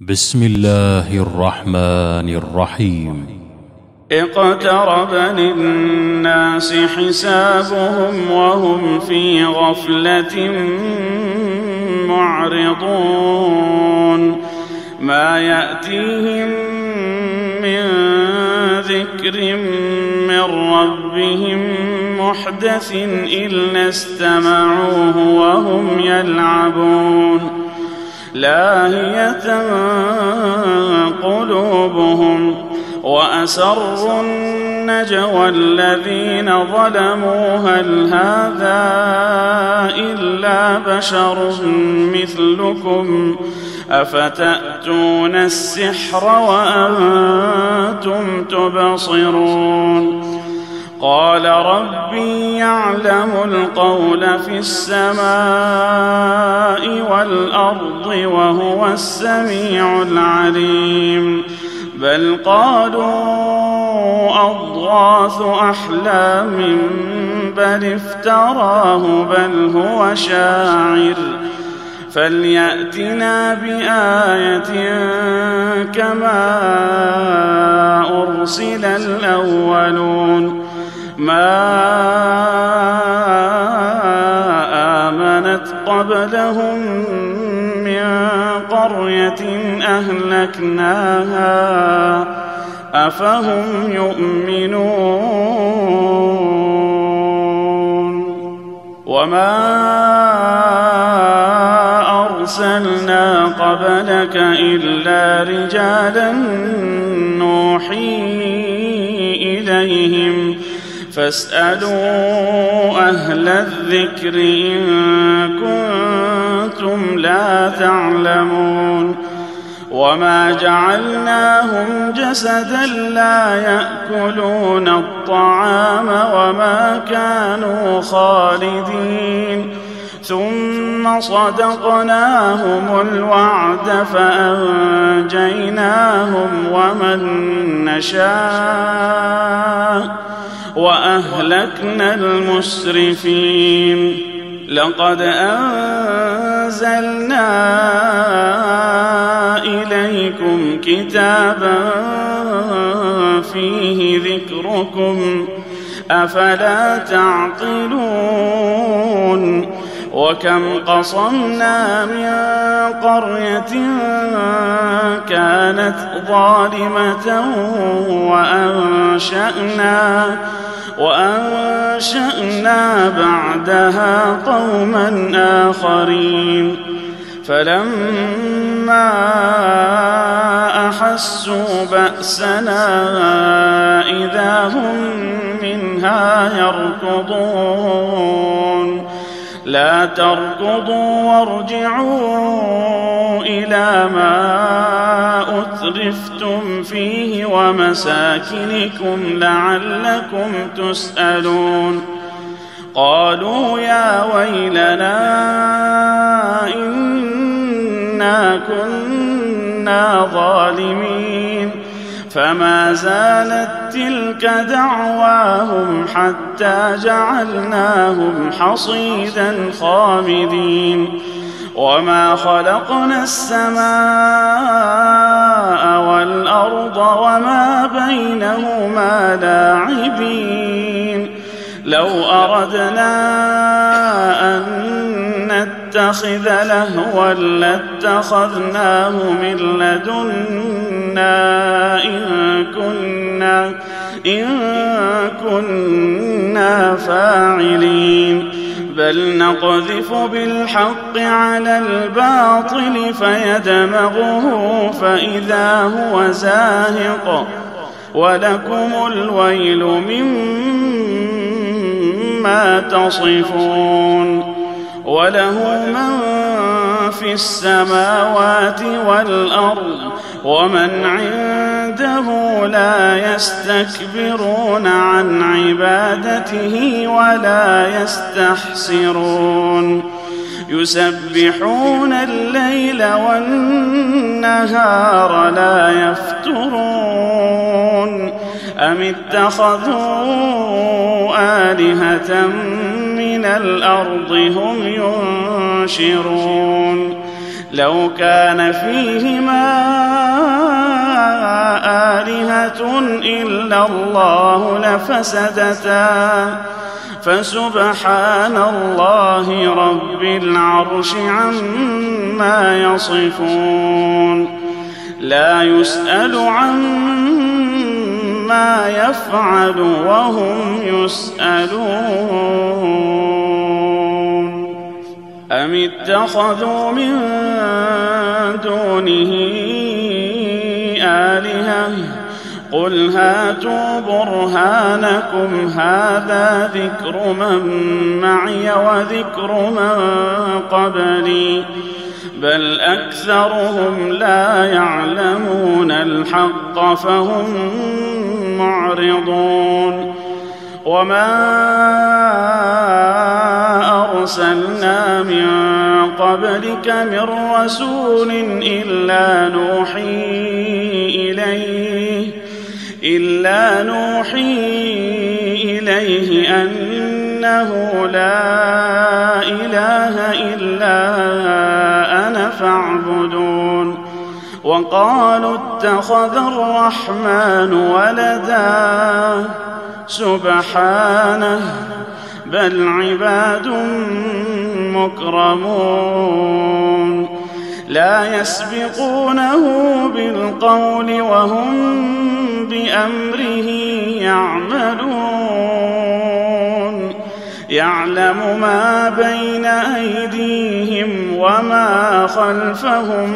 بسم الله الرحمن الرحيم. اقترب للناس حسابهم وهم في غفلة معرضون ما يأتيهم من ذكر من ربهم محدث إلا استمعوه وهم يلعبون لاهية قلوبهم وأسروا النجوى الذين ظلموا هل هذا إلا بشر مثلكم أفتأتون السحر وأنتم تبصرون قال ربي يعلم القول في السماء والأرض وهو السميع العليم بل قالوا أضغاث أحلام بل افتراه بل هو شاعر فليأتنا بآية كما أرسل الأولون ما آمنت قبلهم من قرية أهلكناها أفهم يؤمنون وما أرسلنا قبلك إلا رجالا نوحي إليهم فاسألوا أهل الذكر إن كنتم لا تعلمون وما جعلناهم جسدا لا يأكلون الطعام وما كانوا خالدين ثم صدقناهم الوعد فأنجيناهم ومن نشاء وأهلكنا المسرفين لقد أنزلنا إليكم كتابا فيه ذكركم أفلا تعقلون وكم قصمنا من قرية كانت ظالمة وأنشأنا بعدها قوما آخرين فلما أحسوا بأسنا إذا هم منها يركضون لا تركضوا وارجعوا إلى ما أترفتم فيه ومساكنكم لعلكم تسألون قالوا يا ويلنا إنا كنا ظالمين فما زالت تلك دعواهم حتى جعلناهم حصيدا خامدين وما خلقنا السماء والأرض وما بينهما لاعبين لو أردنا أن نتخذ لهوا لاتخذناه من لدنا إن كنا فاعلين بل نقذف بالحق على الباطل فيدمغه فإذا هو زاهق ولكم الويل مما تصفون وله من في السماوات والأرض ومن عنده لا يستكبرون عن عبادته ولا يستحسرون يسبحون الليل والنهار لا يفترون أم اتخذوا آلهة من الأرض هم ينشرون لو كان فيهما آلهة إلا الله لفسدتا فسبحان الله رب العرش عما يصفون لا يسأل عما يفعل وهم يسألون أم اتخذوا من دونه آلهة قل هاتوا برهانكم هذا ذكر من معي وذكر من قبلي بل أكثرهم لا يعلمون الحق فهم معرضون وما أرسلنا من قبلك من رسول إلا نوحي إليه أنه لا إله إلا أنا فاعبدون وقالوا اتخذ الرحمن ولدا سبحانه بل عباد مكرمون لا يسبقونه بالقول وهم بأمره يعملون يعلم ما بين أيديهم وما خلفهم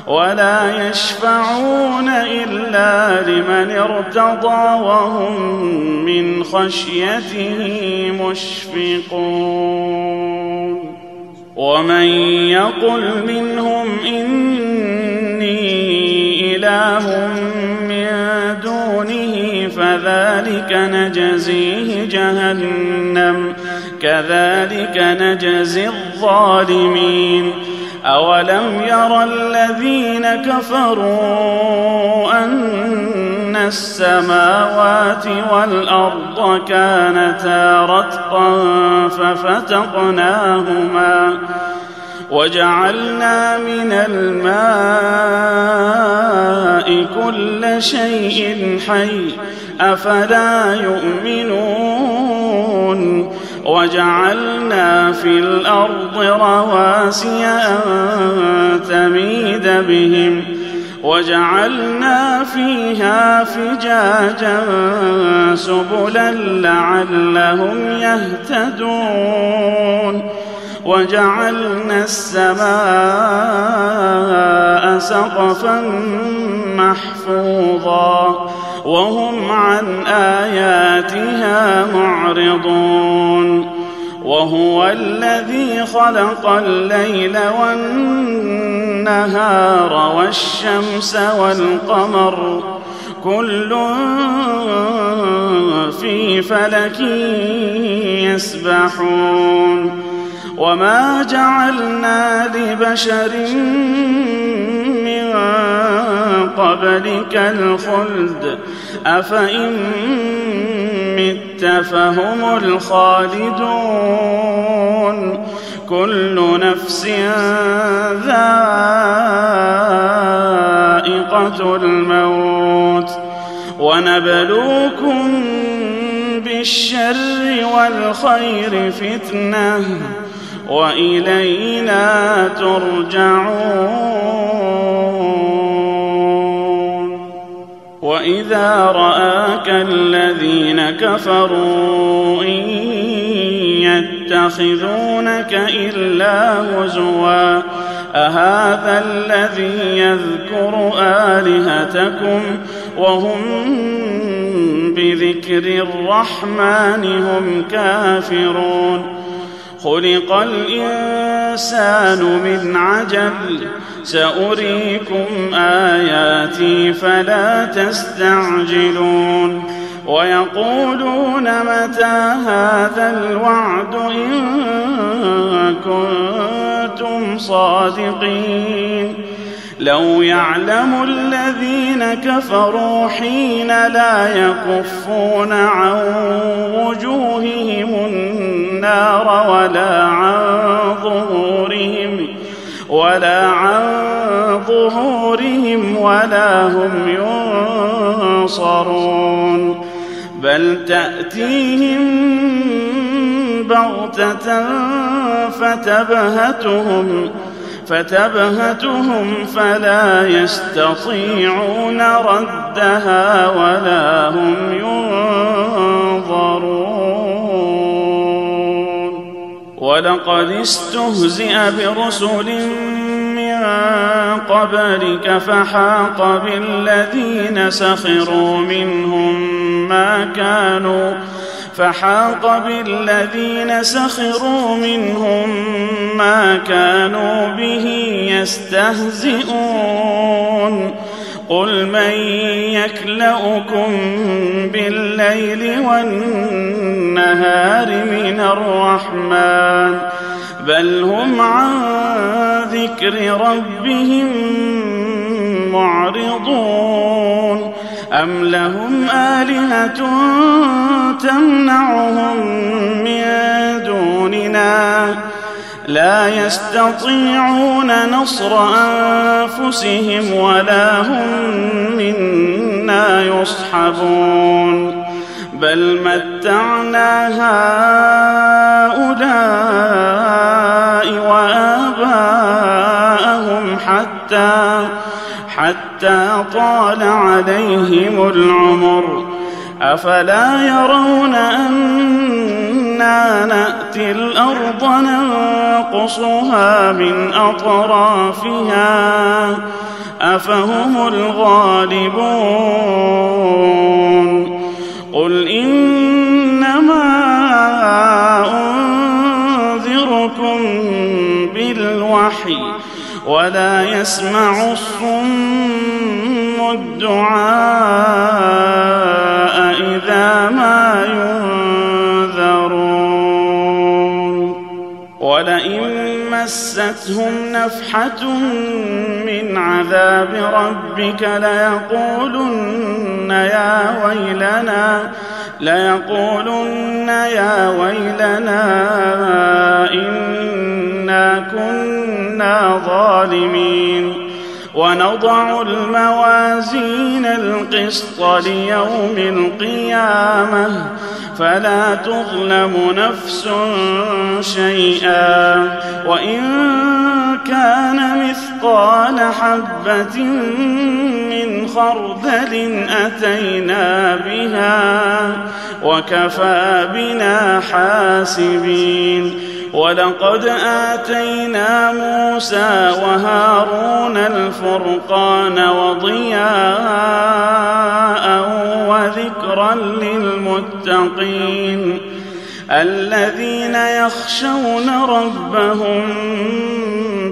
ولا يشفعون إلا لمن ارتضى وهم من خشيته مشفقون ومن يقل منهم إني إله من دونه فذلك نجزيه جهنم كذلك نجزي الظالمين أولم ير الذين كفروا أن السماوات والأرض كانتا رتقا ففتقناهما وجعلنا من الماء كل شيء حي أفلا يؤمنون وجعلنا في الأرض رواسي أن تميد بهم وجعلنا فيها فجاجا سبلا لعلهم يهتدون وجعلنا السماء سقفا محفوظا وهم عن آياتها معرضون وهو الذي خلق الليل والنهار والشمس والقمر كل في فلك يسبحون وما جعلنا لبشر من قبلك الخلد أفإن مت فهم الخالدون كل نفس ذائقة الموت ونبلوكم بالشر والخير فتنة وإلينا ترجعون وإذا رآك الذين كفروا إن يتخذونك إلا هزوا أهذا الذي يذكر آلهتكم وهم بذكر الرحمن هم كافرون خلق الإنسان من عجل سأريكم آياتي فلا تستعجلون ويقولون متى هذا الوعد إن كنتم صادقين لو يعلم الذين كفروا حين لا يكفون عن وجوههم النار ولا عن ظهورهم ولا هم ينصرون بل تأتيهم بغتة فتبهتهم فلا يستطيعون ردها ولا هم ينظرون ولقد استهزئ برسل من قبلك فحاق بالذين سخروا منهم ما كانوا به يستهزئون قل من يكلؤكم بالليل والنهار من الرحمن بل هم عن ذكر ربهم معرضون أم لهم آلهة تمنعهم من دوننا لا يستطيعون نصر أنفسهم ولا هم منا يصحبون بل متعنا هؤلاء وآباءهم حتى طال عليهم العمر أفلا يرون أنا نأتي الأرض ننقصها من أطرافها أفهم الغالبون قل إنما أنذركم بالوحي ولا يسمع الصم الدعاء إذا ما ينذرون ولئن مستهم نفحة من عذاب ربك ليقولن يا ويلنا إنا كنا ظالمين ونضع الموازين القسط ليوم القيامة فلا تظلم نفس شيئا وإن كان مثقال حبة من خردل أتينا بها وكفى بنا حاسبين ولقد آتينا موسى وهارون الفرقان وضياء وذكرا للمتقين الذين يخشون ربهم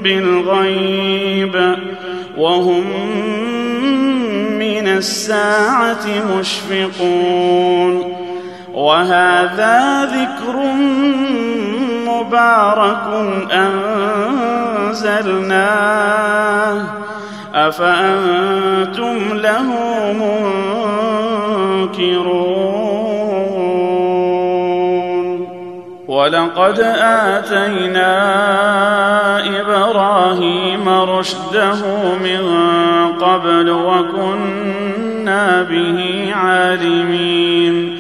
بالغيب وهم من الساعة مشفقون وهذا ذكر مبارك أنزلناه أفأنتم له منكرون ولقد آتينا إبراهيم رشده من قبل وكنا به عالمين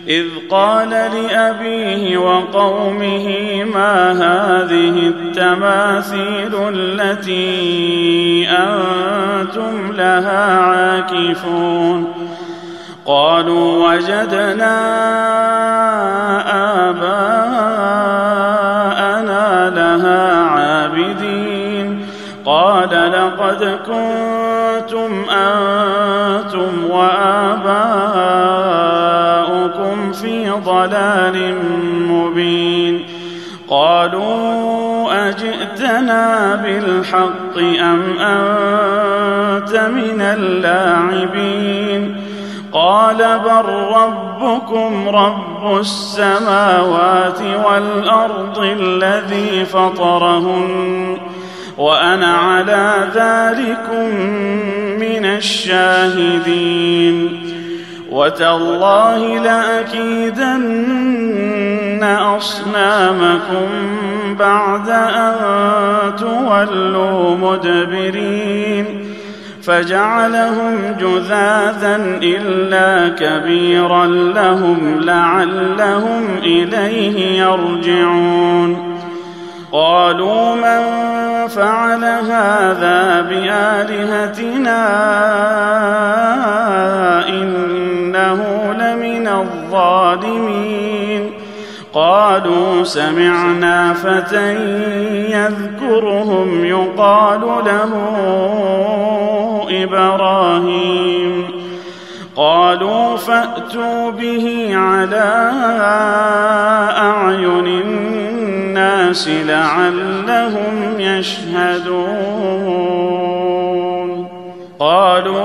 إذ قال لأبيه وقومه ما هذه التماثيل التي أنتم لها عاكفون قالوا وجدنا آباءنا لها عابدين قال لقد كنتم أنتم وآباؤكم في ضلال مبين قالوا أجئتنا بالحق أم أنت من اللاعبين قال بل ربكم رب السماوات والأرض الذي فطرهن وأنا على ذلكم من الشاهدين وتالله لأكيدن أصنامكم بعد أن تولوا مدبرين فجعلهم جذاذا إلا كبيرا لهم لعلهم إليه يرجعون قالوا من فعل هذا بآلهتنا إنه لمن الظالمين قالوا سمعنا فتى يذكرهم يقال له إبراهيم قالوا فأتوا به على أعين الناس لعلهم يشهدون قالوا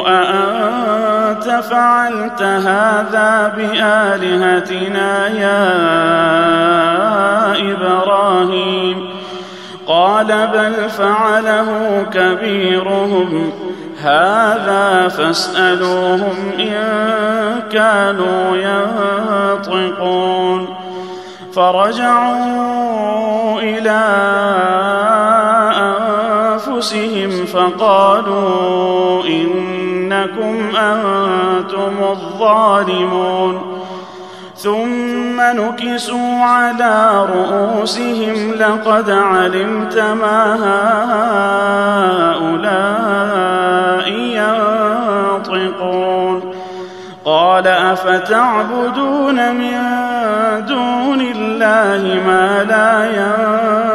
أأنت فعلت هذا بآلهتنا يا إبراهيم قال بل فعله كبيرهم هذا فاسألوهم إن كانوا ينطقون فرجعوا إلى أنفسهم فقالوا إنكم أنتم الظالمون ثم نكسوا على رؤوسهم لقد علمت ما هؤلاء ينطقون قال أفتعبدون من دون الله ما لا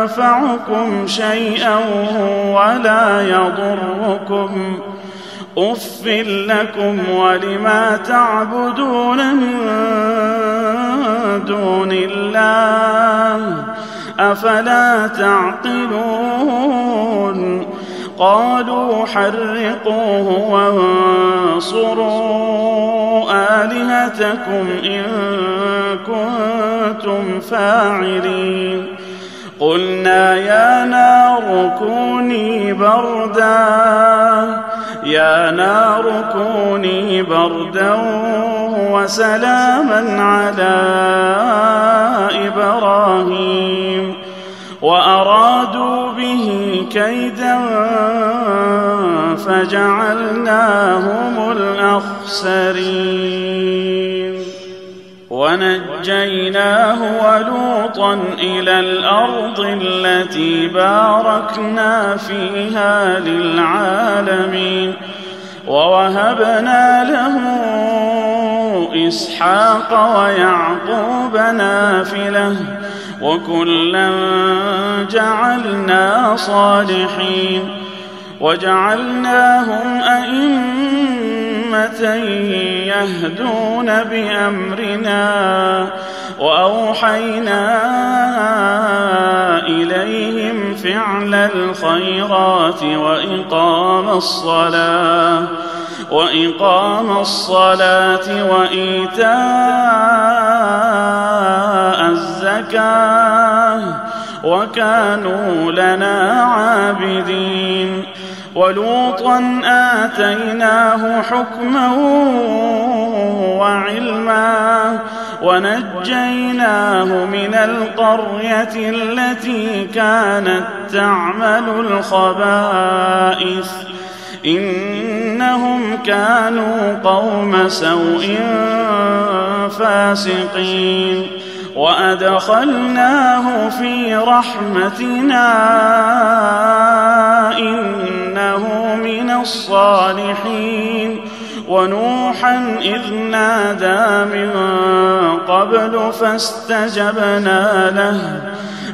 ينفعكم شيئا ولا يضركم أف لكم ولما تعبدون من دون الله أفلا تعقلون قالوا حرقوه وانصروا آلهتكم إن كنتم فاعلين قلنا يا نار كوني بردا وسلاما على إبراهيم وأرادوا به كيدا فجعلناهم الأخسرين ونجيناه ولوطا إلى الأرض التي باركنا فيها للعالمين ووهبنا له إسحاق ويعقوب نافلة وكلا جعلنا صالحين وجعلناهم أئمة يهدون بأمرنا وأوحينا إليهم فعل الخيرات وإقام الصلاة وإيتاء الزكاة وكانوا لنا عابدين ولوطا آتيناه حكما وعلما ونجيناه من القرية التي كانت تعمل الخبائث إنهم كانوا قوم سوء فاسقين وأدخلناه في رحمتنا إنه من الصالحين ونوحا إذ نادى من قبل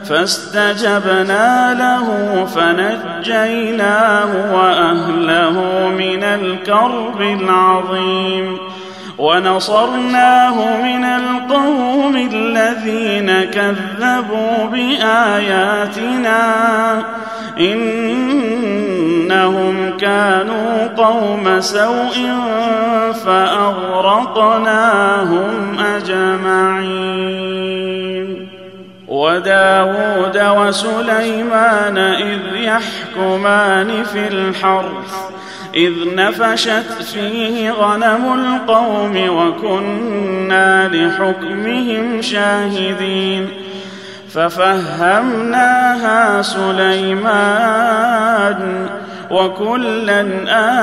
فاستجبنا له فنجيناه وأهله من الكرب العظيم ونصرناه من القوم الذين كذبوا بآياتنا إنهم كانوا قوم سوء فأغرقناهم أجمعين وداود وسليمان إذ يحكمان في الحرث إذ نفشت فيه غنم القوم وكنا لحكمهم شاهدين ففهمناها سليمان وكلا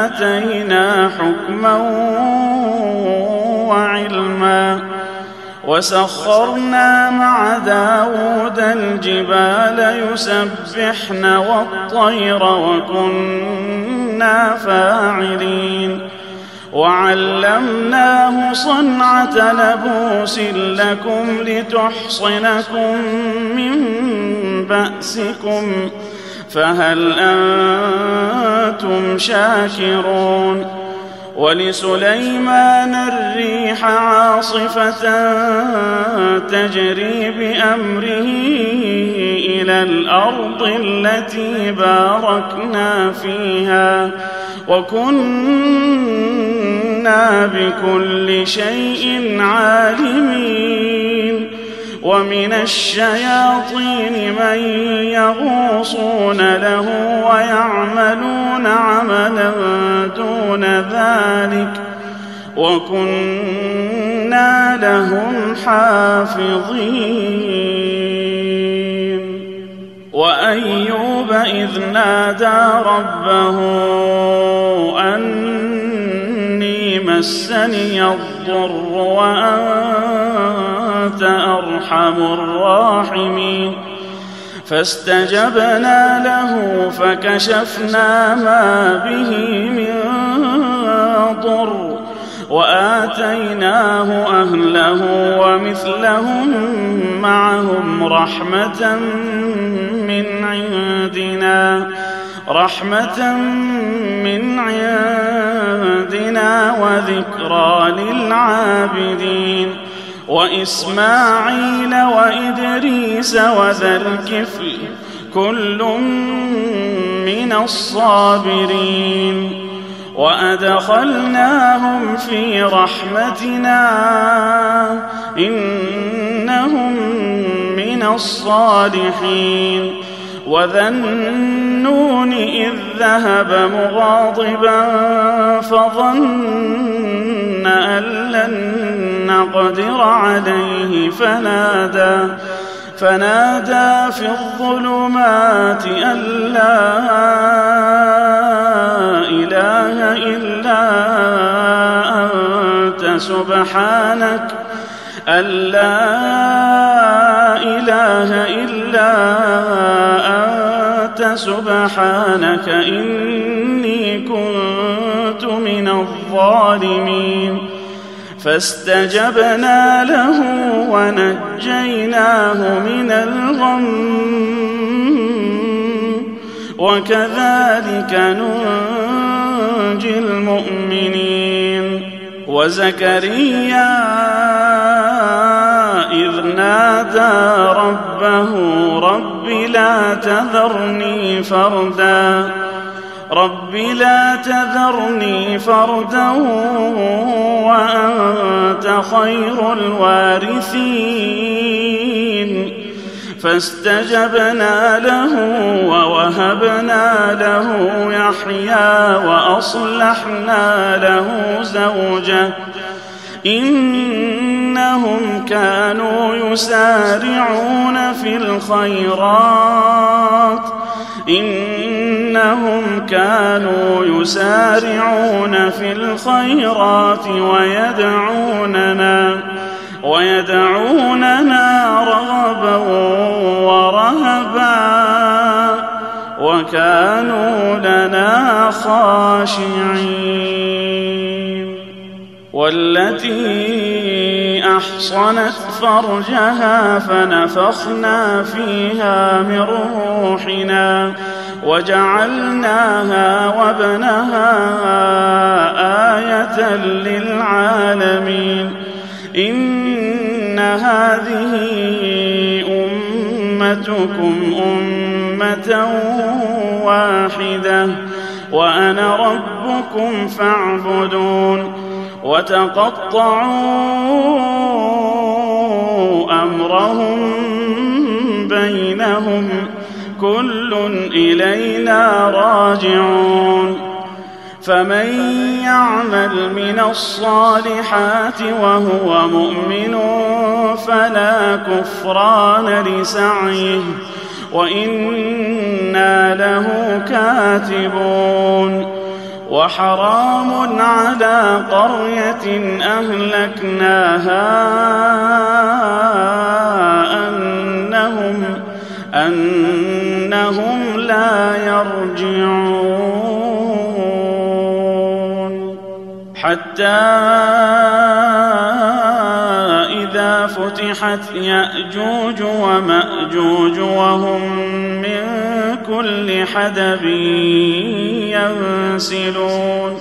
آتينا حكما وعلما وسخرنا مع داود الجبال يسبحن والطير وكنا فاعلين وعلمناه صنعة لبوس لكم لتحصنكم من بأسكم فهل أنتم شاكرون ولسليمان الريح عاصفة تجري بأمره إلى الأرض التي باركنا فيها وكنا بكل شيء عالمين ومن الشياطين من يغوصون له ويعملون عملا دون ذلك وكنا لهم حافظين وأيوب إذ نادى ربه أني مسني الضر وأنت أرحم الراحمين فاستجبنا له فكشفنا ما به من ضر وآتيناه أهله ومثلهم معهم رحمة من عندنا وذكرى للعابدين وإسماعيل وإدريس وذا الكفل كل من الصابرين وأدخلناهم في رحمتنا إنهم من الصالحين وذا النون إذ ذهب مغاضبا فظن أن لن نقدر عليه فنادى في الظلمات أن لا إله إلا أنت سبحانك إني كنت من الظالمين فاستجبنا له ونجيناه من الغم وكذلك ننجي المؤمنين وزكريا إذ نادى ربه رب لا تذرني فردا وأنت خير الوارثين فاستجبنا له ووهبنا له يحيى وأصلحنا له زوجه إنهم كانوا يسارعون في الخيرات ويدعوننا رغبا ورهبا وكانوا لنا خاشعين والتي أحصنت فرجها فنفخنا فيها من روحنا وجعلناها وابنها آية للعالمين إن هذه أمتكم أمة واحدة وأنا ربكم فاعبدون وتقطعوا أمرهم بينهم كل إلينا راجعون فمن يعمل من الصالحات وهو مؤمن فلا كفران لسعيه وإنا له كاتبون وحرام على قرية أهلكناها أنهم لا يرجعون حتى إذا فتحت يأجوج ومأجوج وهم من كل حدب ينسلون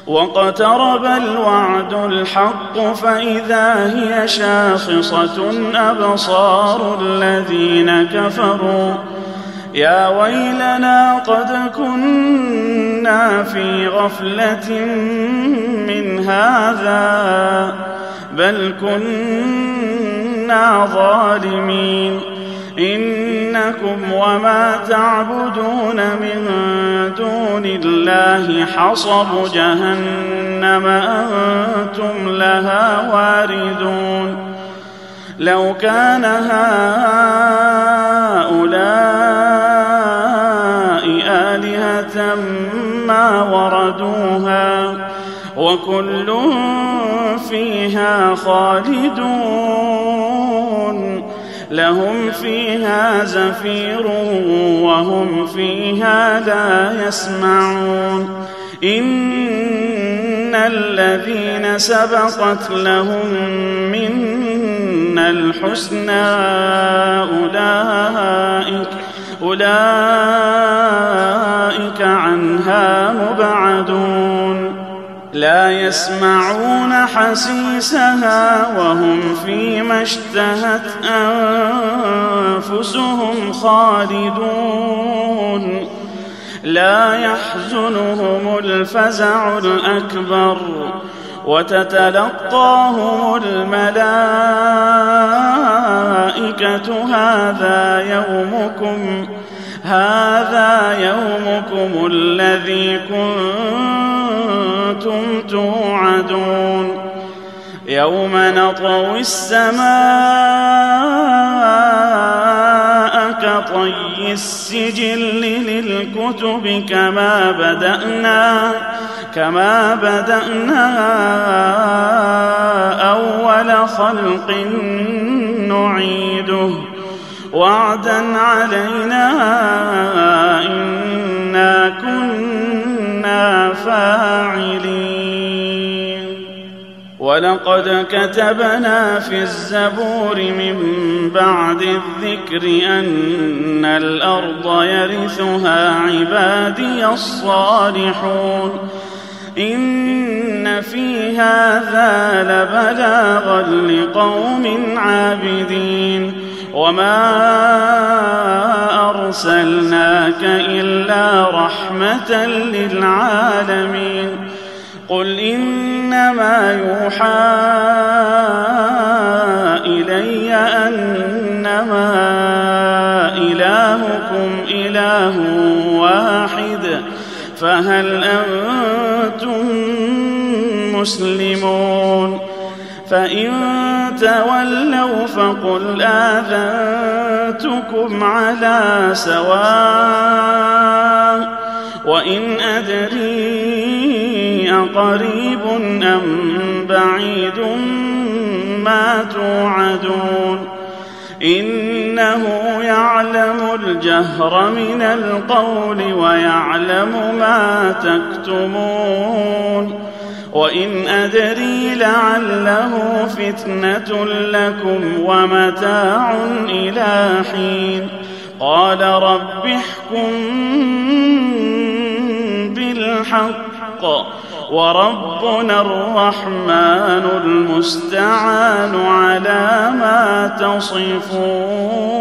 واقترب الوعد الحق فإذا هي شاخصة أبصار الذين كفروا يا ويلنا قد كنا في غفلة من هذا بل كنا ظالمين إنكم وما تعبدون من دون الله حصب جهنم أنتم لها واردون لو كان هؤلاء آلهة ما وردوها وكل فيها خالدون لهم فيها زفير وهم فيها لا يسمعون إن الذين سبقت لهم منا الحسنى أولئك عنها مبعدون لا يسمعون حسيسها وهم فيما اشتهت أنفسهم خالدون لا يحزنهم الفزع الأكبر وتتلقاهم الملائكة هذا يومكم الذي كنتم توعدون يوم نطوي السماء كطي السجل للكتب كما بدأنا أول خلق نعيده وعدا علينا إنا كنا فاعلين ولقد كتبنا في الزبور من بعد الذكر أن الأرض يرثها عبادي الصالحون إن في هذا لبلاغا لقوم عابدين وما أرسلناك إلا رحمة للعالمين قل إنما يوحى إلي أنما إلهكم إله واحد فهل أنتم مسلمون فإن تولوا فقل آذنتكم على سواء وإن أدري أقريب أم بعيد ما توعدون إنه يعلم الجهر من القول ويعلم ما تكتمون وإن أدري لعله فتنة لكم ومتاع إلى حين قال رب احكم بالحق وربنا الرحمن المستعان على ما تصفون.